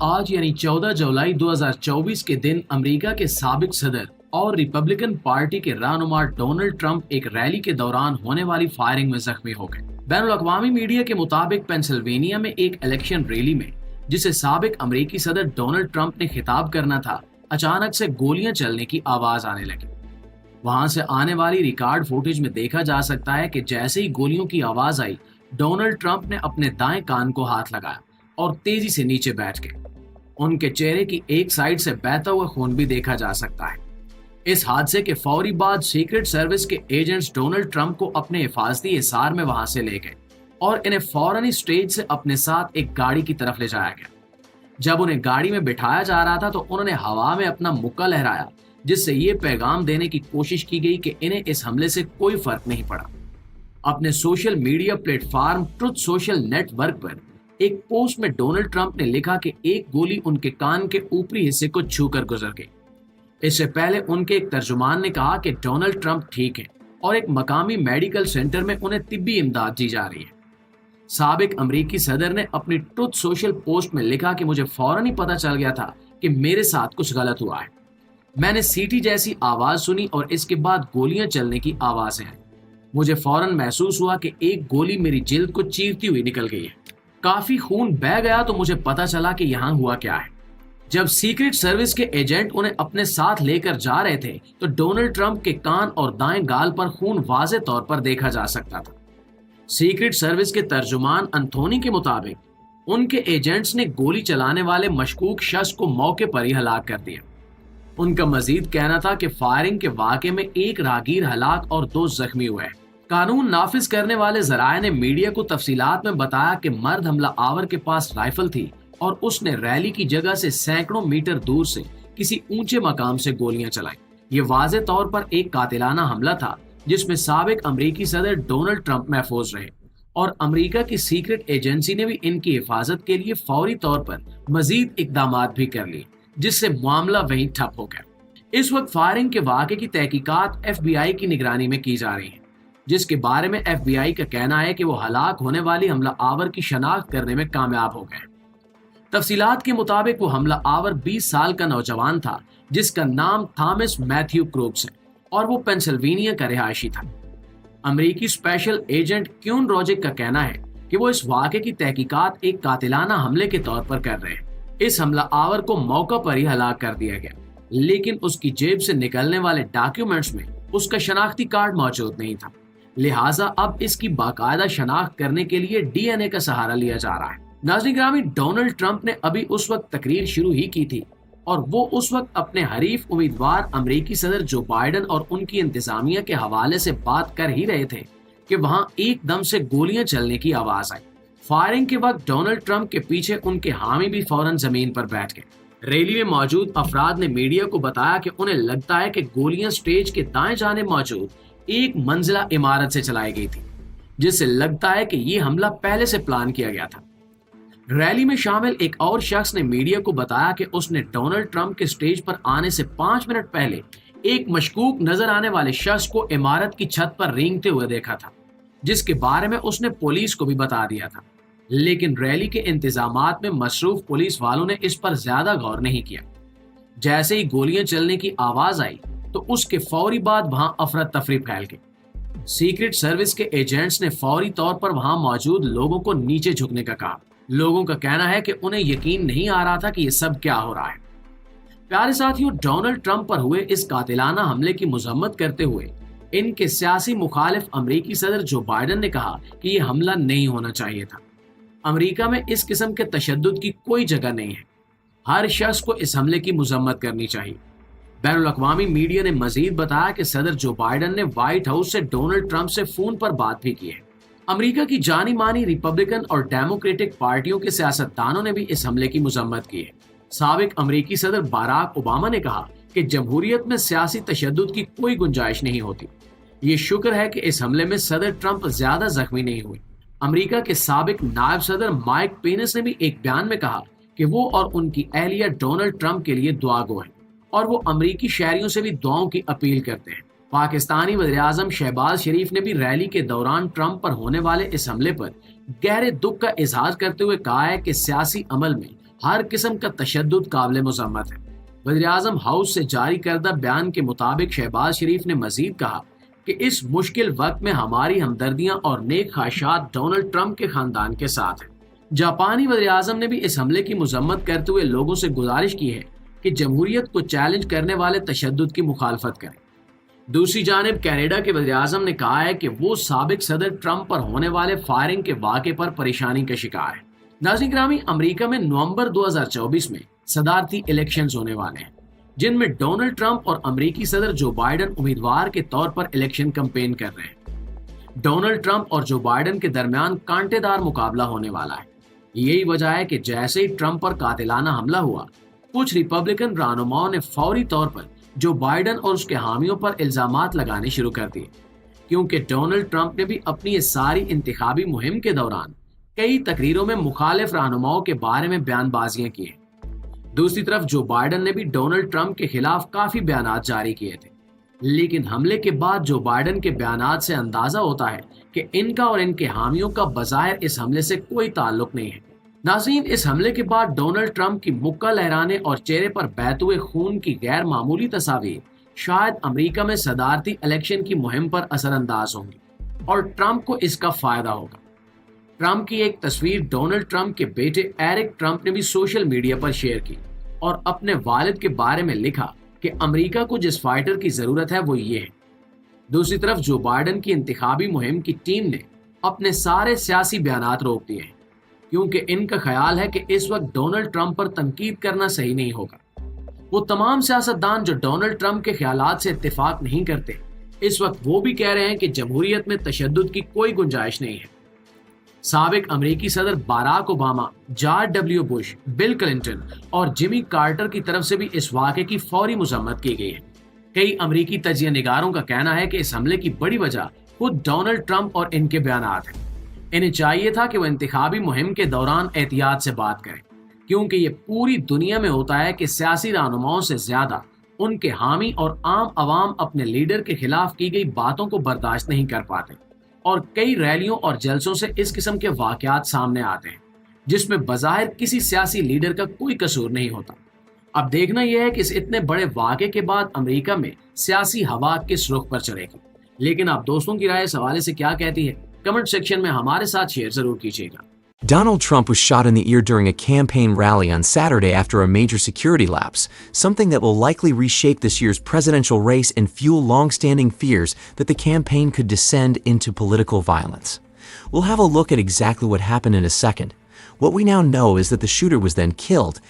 आज यानी 14 जुलाई 2024 के दिन अमेरिका के साबिक सदर और रिपब्लिकन पार्टी के रहनुमा डोनाल्ड ट्रंप एक रैली के दौरान होने वाली फायरिंग में जख्मी हो गए। बैनुल-अक़वामी मीडिया के मुताबिक पेंसिल्वेनिया में एक इलेक्शन रैली में जिसे साबिक अमेरिकी सदर डोनाल्ड ट्रंप ने खिताब करना था, अचानक से गोलियां चलने की आवाज आने लगी। वहां से आने वाली रिकॉर्ड फुटेज में देखा जा सकता है कि जैसे ही गोलियों की आवाज आई, डोनाल्ड ट्रंप ने अपने दाएं कान को हाथ लगाया और तेजी से नीचे बैठ गए। उनके चेहरे की एक साइड से बहता हुआ खून भी देखा जा सकता है। इस हादसे के फौरी बाद सीक्रेट सर्विस के एजेंट्स डोनाल्ड ट्रंप को अपने हिफाजती हिसार में वहां से ले गए और इन्हें फौरन ही स्टेज से अपने साथ एक गाड़ी की तरफ ले जाया गया। जब उन्हें गाड़ी में बिठाया जा रहा था तो उन्होंने हवा में अपना मुक्का लहराया, जिससे ये पैगाम देने की कोशिश की गई कि इन्हें इस हमले से कोई फर्क नहीं पड़ा। अपने social media platform truth social network पर एक पोस्ट में डोनाल्ड ट्रंप ने लिखा कि एक गोली उनके कान के ऊपरी हिस्से को छूकर गुजर गई। इससे पहले उनके एक तर्जुमान ने कहा कि डोनाल्ड ट्रंप ठीक है और एक मकामी मेडिकल सेंटर में उन्हें तिब्बी इमदाद दी जा रही है। साबिक अमेरिकी सदर ने अपनी ट्रुथ सोशल पोस्ट में लिखा कि मुझे फौरन ही पता चल गया था कि मेरे साथ कुछ गलत हुआ है। मैंने सीटी जैसी आवाज सुनी और इसके बाद गोलियां चलने की आवाजें आई। मुझे फौरन महसूस हुआ कि एक गोली मेरी जिल्द को चीरती हुई निकल गई है। काफी खून बह गया तो मुझे पता चला कि यहाँ हुआ क्या है। जब सीक्रेट सर्विस के एजेंट उन्हें अपने साथ लेकर जा रहे थे तो डोनाल्ड ट्रंप के कान और दाएं गाल पर खून वाज़े तौर पर देखा जा सकता था। सीक्रेट सर्विस के तर्जुमान एंथोनी के मुताबिक उनके एजेंट्स ने गोली चलाने वाले मशकूक शख्स को मौके पर ही हलाक कर दिया। उनका मजीद कहना था कि फायरिंग के वाक़े में एक राहगीर हलाक और 2 जख्मी हुए हैं। कानून नाफिज करने वाले जराये ने मीडिया को तफसीलात में बताया कि मर्द हमला आवर के पास राइफल थी और उसने रैली की जगह से सैकड़ों मीटर दूर से किसी ऊंचे मकाम से गोलियां चलाई। ये वाज़े तौर पर एक कातिलाना हमला था जिसमें साबिक अमेरिकी सदर डोनाल्ड ट्रंप महफूज रहे और अमेरिका की सीक्रेट एजेंसी ने भी इनकी हिफाजत के लिए फौरी तौर पर मजीद इकदाम भी कर लिए, जिससे मामला वहीं ठप हो गया। इस वक्त फायरिंग के वाक़े की तहकीकात FBI की निगरानी में की जा रही है, जिसके बारे में FBI का कहना है कि वो हलाक होने वाली हमला आवर की शनाख्त करने में कामयाब हो गए। तफसीलात के मुताबिक वो हमला आवर 20 साल का नौजवान था जिसका नाम थॉमस मैथ्यू क्रूक्स है और वो पेंसिल्वेनिया का रिहायशी था। अमेरिकी स्पेशल एजेंट क्यून रोजिक का कहना है कि वो इस वाक़े की तहकीकात एक कातिलाना हमले के तौर पर कर रहे हैं। इस हमला आवर को मौका पर ही हलाक कर दिया गया, लेकिन उसकी जेब से निकलने वाले डॉक्यूमेंट्स में उसका शनाख्ती कार्ड मौजूद नहीं था। लिहाजा अब इसकी बाकायदा शनाख्त करने के लिए DNA का सहारा लिया जा रहा है। नाज़रीन गिरामी, डोनाल्ड ट्रंप ने अभी उस वक्त तकरीर शुरू ही की थी और वो उस वक्त अपने हरीफ उम्मीदवार अमेरिकी सदर जो बाइडन और उनकी इंतजामिया के हवाले से बात कर ही रहे थे कि वहां एकदम से गोलियां चलने की आवाज आई। फायरिंग के वक्त डोनाल्ड ट्रंप के पीछे उनके हामी भी फौरन जमीन पर बैठ गए। रैली में मौजूद अफराद ने मीडिया को बताया कि उन्हें लगता है कि गोलियां स्टेज के दाएं जाने मौजूद एक मंजिला इमारत से चलाई गई थी, जिससे लगता है कि ये हमला पहले से प्लान किया गया था। रैली में शामिल एक और शख्स ने मीडिया को बताया कि उसने डोनाल्ड ट्रंप के स्टेज पर आने से 5 मिनट पहले एक मशकूक नजर आने वाले शख्स को इमारत की छत पर रेंगते हुए देखा था, जिसके बारे में उसने पुलिस को भी बता दिया था। लेकिन रैली के इंतजामात में मसरूफ पुलिस वालों ने इस पर ज्यादा गौर नहीं किया। जैसे ही गोलियां चलने की आवाज आई तो उसके फौरी बाद वहां अफरा तफरी फैल गई। सीक्रेट सर्विस के एजेंट्स ने फौरी तौर पर वहां मौजूद लोगों को नीचे झुकने का कहा। लोगों का कहना है कि उन्हें यकीन नहीं आ रहा था कि ये सब क्या हो रहा है। प्यारे साथियों, डोनाल्ड ट्रंप पर हुए इस कातिलाना हमले की मजम्मत करते हुए इनके सियासी मुखालिफ अमेरिकी सदर जो बाइडन ने कहा कि ये हमला नहीं होना चाहिए था। अमेरिका में इस किस्म के तशद्दुद की कोई जगह नहीं है। हर शख्स को इस हमले की मजम्मत करनी चाहिए। बैनुल-अक़वामी मीडिया ने मजीद बताया कि सदर जो बाइडन ने व्हाइट हाउस से डोनाल्ड ट्रंप से फोन पर बात भी की है। अमेरिका की जानी मानी रिपब्लिकन और डेमोक्रेटिक पार्टियों के सियासतदानों ने भी इस हमले की मजम्मत की है। साबिक अमेरिकी सदर बराक ओबामा ने कहा कि जमहूरियत में सियासी तशद्दुद की कोई गुंजाइश नहीं होती। ये शुक्र है कि इस हमले में सदर ट्रंप ज्यादा जख्मी नहीं हुए। अमेरिका के साबिक नायब सदर माइक पेनिस ने भी एक बयान में कहा कि वो और उनकी अहलिया डोनाल्ड ट्रंप के लिए दुआगो हैं और वो अमेरिकी शहरियों से भी दुआओं की अपील करते हैं। पाकिस्तानी वज़ीर-ए-आज़म शहबाज शरीफ ने भी रैली के दौरान ट्रंप पर होने वाले इस हमले पर गहरे दुख का इजहार करते हुए कहा है कि सियासी अमल में ہر قسم کا تشدد قابل مذمت ہے۔ وزیر اعظم ہاؤس سے جاری کردہ بیان کے مطابق شہباز شریف نے مزید کہا کہ اس مشکل وقت میں ہماری ہمدردیاں اور نیک خواہشات ڈونلڈ ٹرمپ کے خاندان کے ساتھ ہیں۔ جاپانی وزیر اعظم نے بھی اس حملے کی مذمت کرتے ہوئے لوگوں سے گزارش کی ہے کہ جمہوریت کو چیلنج کرنے والے تشدد کی مخالفت کریں۔ دوسری جانب کینیڈا کے وزیر اعظم نے کہا ہے کہ وہ سابق صدر ٹرمپ پر ہونے والے فائرنگ کے واقعے پر پریشانی کا شکار ہے۔ ناظرین گرامی، امریکہ میں نومبر 2024 میں صدارتی الیکشنز ہونے والے ہیں، جن میں ڈونلڈ ٹرمپ اور امریکی صدر جو بائیڈن امیدوار کے طور پر الیکشن کمپین کر رہے ہیں۔ ڈونلڈ ٹرمپ اور جو بائیڈن کے درمیان کانٹے دار مقابلہ ہونے والا ہے۔ یہی وجہ ہے کہ جیسے ہی ٹرمپ پر قاتلانہ حملہ ہوا، کچھ ریپبلکن رہنماؤں نے فوری طور پر جو بائیڈن اور اس کے حامیوں پر الزامات لگانے شروع کر دیے، کیونکہ ڈونلڈ ٹرمپ نے بھی اپنی اس ساری انتخابی مہم کے دوران کئی تقریروں میں مخالف رہنماؤں کے بارے میں بیان بازیاں کی ہیں۔ دوسری طرف جو بائیڈن نے بھی ڈونلڈ ٹرمپ کے خلاف کافی بیانات جاری کیے تھے، لیکن حملے کے بعد جو بائیڈن کے بیانات سے اندازہ ہوتا ہے کہ ان کا اور ان کے حامیوں کا بظاہر اس حملے سے کوئی تعلق نہیں ہے۔ ناظرین، اس حملے کے بعد ڈونلڈ ٹرمپ کی مکہ لہرانے اور چہرے پر بہتے ہوئے خون کی غیر معمولی تصاویر شاید امریکہ میں صدارتی الیکشن کی مہم پر اثر انداز ہوں گی اور ٹرمپ کو اس کا فائدہ ہوگا۔ ٹرمپ کی ایک تصویر ڈونلڈ ٹرمپ کے بیٹے ایرک ٹرمپ نے بھی سوشل میڈیا پر شیئر کی اور اپنے والد کے بارے میں لکھا کہ امریکہ کو جس فائٹر کی ضرورت ہے وہ یہ ہے۔ دوسری طرف جو بائیڈن کی انتخابی مہم کی ٹیم نے اپنے سارے سیاسی بیانات روک دیے ہیں، کیونکہ ان کا خیال ہے کہ اس وقت ڈونلڈ ٹرمپ پر تنقید کرنا صحیح نہیں ہوگا۔ وہ تمام سیاستدان جو ڈونلڈ ٹرمپ کے خیالات سے اتفاق نہیں کرتے، اس وقت وہ بھی کہہ رہے ہیں کہ جمہوریت میں تشدد کی کوئی گنجائش نہیں ہے۔ سابق امریکی صدر Barack Obama, George W Bush, Bill Clinton اور جمی کارٹر کی طرف سے بھی اس واقعے کی فوری مذمت کی گئی ہے۔ کئی امریکی تجزیہ نگاروں کا کہنا ہے کہ اس حملے کی بڑی وجہ خود ڈونلڈ ٹرمپ اور ان کے بیانات ہیں۔ انہیں چاہیے تھا کہ وہ انتخابی مہم کے دوران احتیاط سے بات کریں، کیونکہ یہ پوری دنیا میں ہوتا ہے کہ سیاسی رہنماؤں سے زیادہ ان کے حامی اور عام عوام اپنے لیڈر کے خلاف کی گئی باتوں کو برداشت نہیں کر پاتے، اور کئی ریلیوں اور جلسوں سے اس قسم کے واقعات سامنے آتے ہیں جس میں بظاہر کسی سیاسی لیڈر کا کوئی قصور نہیں ہوتا۔ اب دیکھنا یہ ہے کہ اس اتنے بڑے واقعے کے بعد امریکہ میں سیاسی ہوا کس رخ پر چلے گی۔ لیکن آپ دوستوں کی رائے اس حوالے سے کیا کہتی ہے؟ کمنٹ سیکشن میں ہمارے ساتھ شیئر ضرور کیجیے گا۔ Donald Trump was shot in the ear during a campaign rally on Saturday after a major security lapse, something that will likely reshape this year's presidential race and fuel long-standing fears that the campaign could descend into political violence. We'll have a look at exactly what happened in a second. What we now know is that the shooter was then killed,